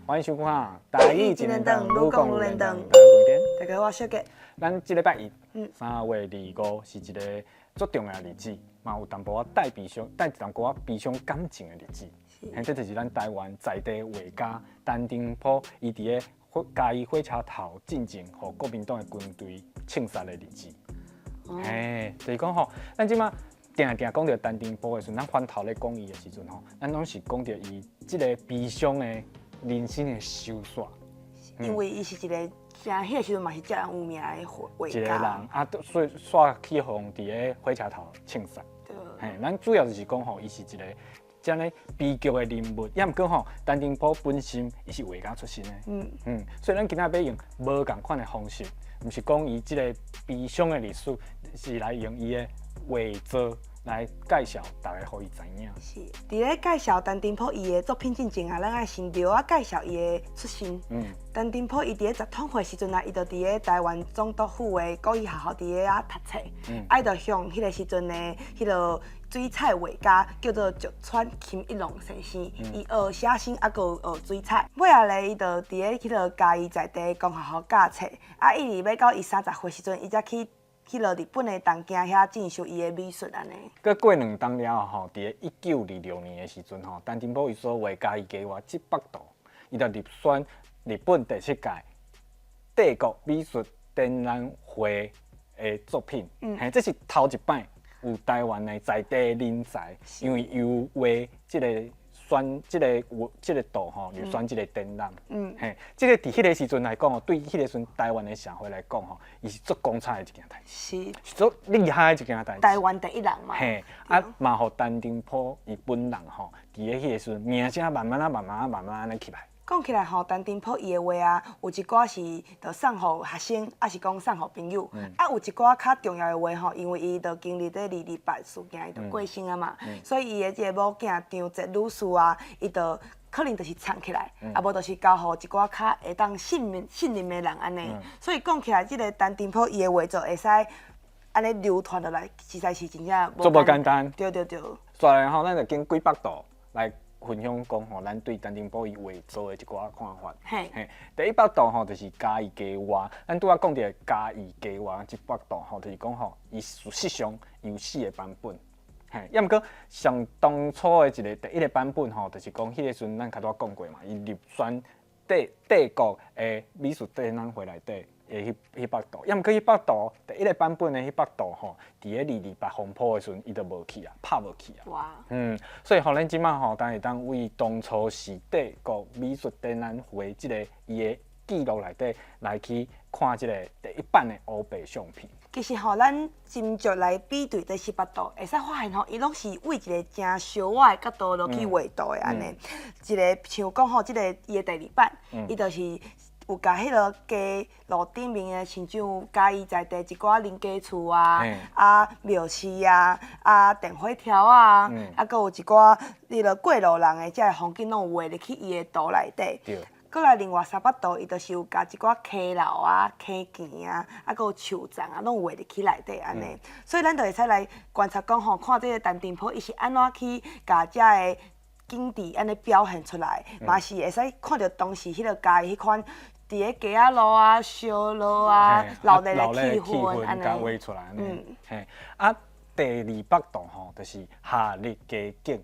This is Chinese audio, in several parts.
欢迎收看《台语一连顿，愈讲愈连顿》。大家好，我小杰。咱这礼拜一，3月25是一个足重要的日子，嘛有淡薄仔带一淡薄仔悲伤感情的日子。这就是咱台湾在地画家陈澄波，伊伫个嘉义火车头进前，互国民党的军队枪杀的日子。就是讲吼，咱即马定讲到陈澄波的时阵，咱翻头咧讲伊的时阵吼，咱拢是讲到伊即个悲伤的人生的收煞。因为伊是一个迄个时阵嘛是遮有名的画家。一个人啊，所以煞去互伫个火车头枪杀。嘿，咱主要就是讲吼，伊是一个这样悲剧的人物。也毋过吼，陈澄波本身伊是画家出身的。所以咱今仔要用无共款的方式，毋是讲伊即个悲伤的历史，是来用伊的画作来介绍大家，互伊知影。是，伫咧介绍陈澄波伊的作品之前啊，咱爱先着啊介绍伊的出身。陈澄波伊伫咧10统会时阵啊，伊就伫咧台湾总督府的国语学校伫咧读册。啊，伊就向迄个时阵的迄个水彩画家叫做石川钦一郎先生，伊学写生啊，佮学水彩。尾仔咧，伊就伫咧迄个嘉义在地公学校教册。啊，一直要到伊30岁时阵，伊才去日本的东京遐进修伊的美术安尼。佮过2冬了后，伫个1926年的时阵吼，陈澄波伊所画嘉义家话7百度，伊就入选日本第7届帝国美术展览会的作品。这是头一摆有台湾的在地人才，因为有画即个度吼，入选即个展览。即个伫迄个时阵来讲吼，对迄个时阵台湾的社会来讲吼，伊是足光彩的一件代志，是足厉害的一件代志。台湾第一人嘛。嘛，互陈澄波伊本人吼，伫个迄个时阵名声慢慢安尼起来。讲起来吼，陈澄波伊的画啊，有一寡是着送互学生，还是讲送互朋友。啊，有一寡较重要的画吼，因为伊着经历这228事件，伊着过身啊嘛，所以伊的这个某囝张节女士啊，伊着可能就是藏起来，啊无就是交互一寡较会当信任的人安尼。所以讲起来，这个陈澄波伊的画作会使安尼流传落来，实在是真正无简单。对。所以吼，咱就经几百度来分享讲吼，咱对陈澄波伊画作的一寡看法。第100度吼，就是嘉义家话。咱拄仔讲到嘉义家话100度吼，就是讲吼，伊事实上有4个版本。也毋过上当初的第一个版本吼，就是讲迄个时阵咱较早讲过嘛，伊入选帝国的美术展览会内底的100度。也毋过100度第一个版本的100度吼，伫个228风波的时阵，伊就无去啊，拍无去啊。哇！所以吼，咱即马吼，会当为当初是帝国美术展览会即个伊的记录内底来去看即个第一版的乌白相片。其实吼，咱斟酌来比对这100度，会使发现吼，伊拢是为一个真小我的角度落去画图的安尼。一个像讲吼，即个伊的第2版，伊就是有甲迄个街路顶面的，亲像嘉义在地一寡林家厝啊、庙市啊、电火条啊，佮有一寡迄个过路人的遮个风景，拢有画入去伊的图内底。过来另外300度，伊就是有加一寡溪流啊、溪墘啊，佮有树丛啊，拢有画入去内底安尼。所以咱就会使来观察讲吼，看这个陈澄波伊是安怎去甲遮个景致安尼表现出来，嘛是会使看到当时迄个嘉义迄款伫个街仔路啊、小路啊、热闹的气氛安尼。画出来安尼。第200度吼，就是夏日佳景。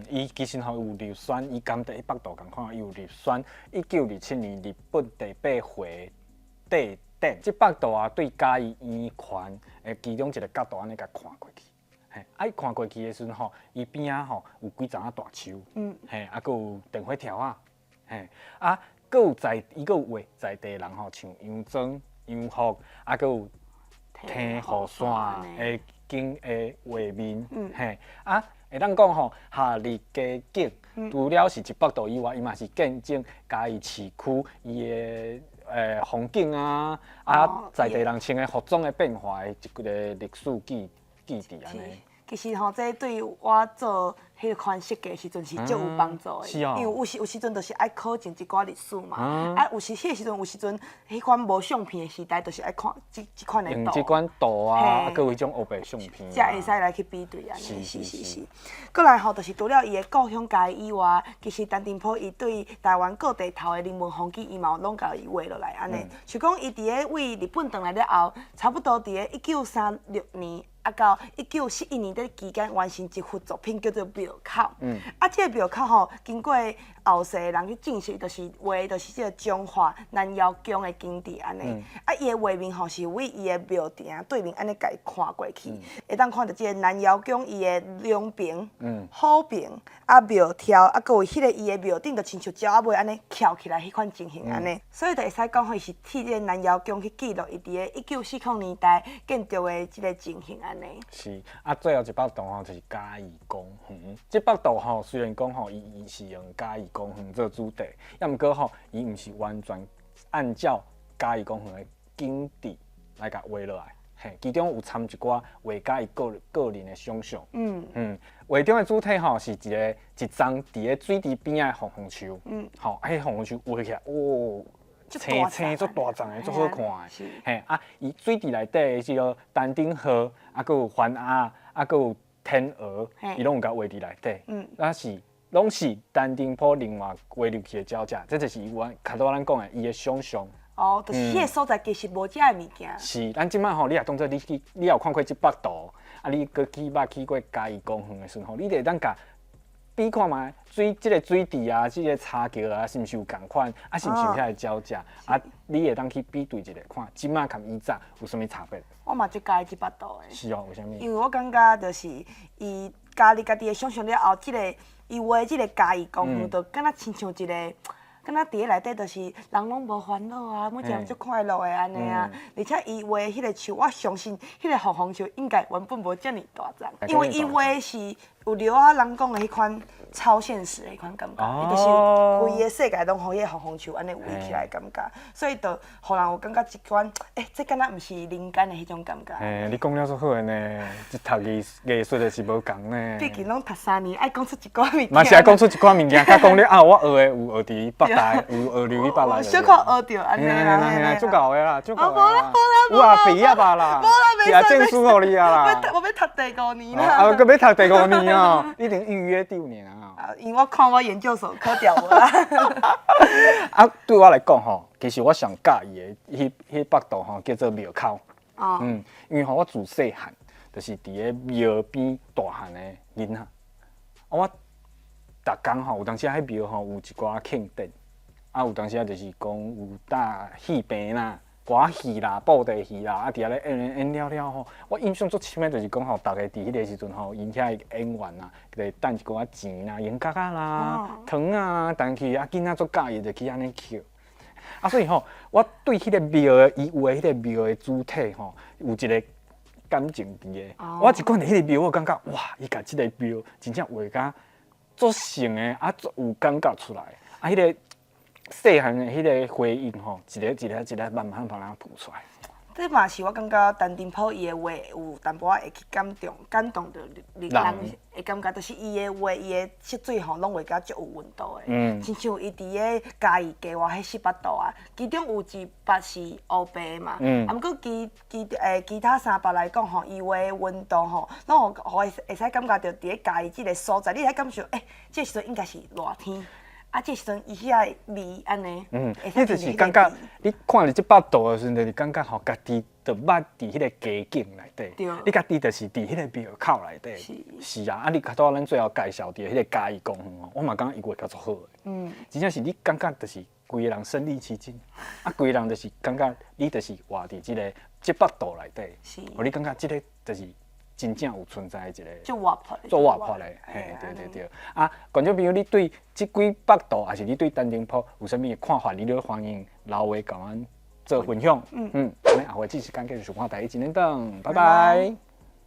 伊其实吼有入选，伊甘第100度共款，伊有入选1927年日本第8回地展。100度啊，对嘉义圆环的其中一个角度安尼甲看过去。伊看过去的时阵吼，伊边仔吼有几丛大树，佮有电火条啊，佮有伊佮有画在地人吼，像杨庄、杨福，佮有天河山的景的画面，会当讲吼，夏日佳景，除了是100度以外，伊嘛是见证嘉义市区伊的风景啊，在地人穿的服装的变化的一个历史记忆安尼。其实吼，这对我做迄款设计时阵是足有帮助的。是哦。因为有时阵就是爱考证一寡历史嘛，啊，有时迄个时阵，有时阵迄款无相片的时代，就是爱看即款的图。用即款图啊，啊，佮有迄种黑白相片。才会使来去比对安尼。是。过来吼，就是除了伊的故乡家以外，其实陈澄波伊对台湾各地头的人文风景，伊嘛拢甲伊画落来安尼。像讲伊伫咧为日本回来了后，差不多伫咧1936年。啊，到1941年的期间完成一幅作品，叫做《庙口》。啊，这个庙口吼，经过后世的人去证实，就是画的就是这个中华南窑宫的景致安尼。啊，伊的画面吼是为伊的庙埕对面安尼家看过去，会当看到这个南窑宫伊的龙屏、虎屏啊庙条，啊，佮有迄个伊的庙顶，就亲像鸟仔尾安尼翘起来迄款情形安尼。所以就会使讲，伊是替这个南窑宫去记录伊伫个1940年代建筑的即个情形安尼。是，啊，最后一幅图吼就是嘉义公园。这幅图吼虽然讲吼伊是用嘉义公园做主题，也毋过吼伊毋是完全按照嘉义公园的景致来甲画落来，嘿，其中有掺一寡画家伊个人的想象。画中的主体吼是一张伫咧水池边仔的红树，吼，迄红树画起来，哦。青青足大丛的，足好看的。嘿，啊，伊水池内底的即个丹顶鹤，啊，佮有番鸭，啊，佮有天鹅，伊拢有甲画伫内底。拢是陈澄波另外画入去的鸟只，这就是伊较多咱讲的伊的想象。哦，就是迄个所在其实无遮的物件。是，咱即摆吼，你也当做你有看过即幅图，啊，你佮去过嘉义公园的时候，你就当甲。比看觅即个水池啊，即个茶桥啊，是毋是有共款？啊，是毋是有遐个鸟只？啊，你会当去比对一下，看即摆甲以前有啥物差别？我嘛最喜欢即幅图的。是哦，为虾米？因为我感觉就是伊家己的想象了后，伊画即个嘉义公园，就敢若亲像一个。敢若伫咧内底，就是人拢无烦恼啊，每一人足快乐的安尼啊。而且伊画迄个树，我相信迄个红树应该原本无遮尔大丛，因为伊画是有留啊人讲的迄款超现实的迄款感觉，伊就是规个世界拢互迄个红树安尼围起来感觉，所以就互人有感觉一款，这敢若毋是人间的迄种感觉。你讲了足好个呢，这读艺术的是无共呢。毕竟拢读3年，爱讲出一寡物件。嘛是爱讲出一寡物件，甲讲咧啊，我学的有学伫北大，有学入去北大。小可学着安尼啦，足够的啦，足够的啦。有啊，毕业吧啦，也证书互你啊啦。我要读第5年啦。啊，佮要读第5年哦，一定预约第5年啊。因为我看我研究所考掉无啦。啊，对我来讲吼，其实我上喜欢的迄幅图吼，叫做庙口。因为吼我自细汉就是伫咧庙边大汉的囡仔。我逐工吼，有当时喺庙吼有一寡庆典，啊有当时就是讲有搭戏棚啦。歌戏啦、布袋戏啦，啊，伫遐咧演了吼，我印象最深的就是讲吼，大家伫迄个时阵吼，因遐个演员啊，就等一寡钱啦、盐角仔啦、糖啊，等去啊，囡仔足喜意就去安尼捡。啊，所以吼，我对迄个庙的伊有的迄个庙的主体吼，有一个感情伫的。我一看到迄个庙，我感觉哇，伊甲即个庙真正画甲足成的，啊，足有感觉出来。啊，迄个。细汉的迄个回忆吼，一个慢慢浮出来。这嘛是我感觉陈澄波伊的画有淡薄仔会去感动着人，会感觉就是伊的画伊的色水吼，拢画甲足有温度的。亲像伊伫咧嘉义家外迄4幅图啊，其中有一幅是黑白的嘛，啊，毋过其他3幅来讲吼，伊画的温度吼，拢会使感觉着伫咧嘉义即个所在，你会感觉这时阵应该是热天。啊，这时阵伊遐个味安尼，你就是感觉你看了即幅图的时阵，就是感觉吼，家己就捌伫迄个街景内底，你家己就是伫迄个庙口内底，是啊，啊，你较多咱最后介绍伫迄个嘉义公园吼，我嘛感觉伊画甲足好的，真正是你感觉就是规个人身临其境，啊，规个人就是感觉你就是活伫即幅图内底，互你感觉即个就是。真正有存在一个做活泼的，嘿，对。啊，观众朋友，你对即几幅图，还是你对陈澄波有啥物看法？你都欢迎留话甲阮做分享。安尼后回继续讲继续看第一集等，拜拜。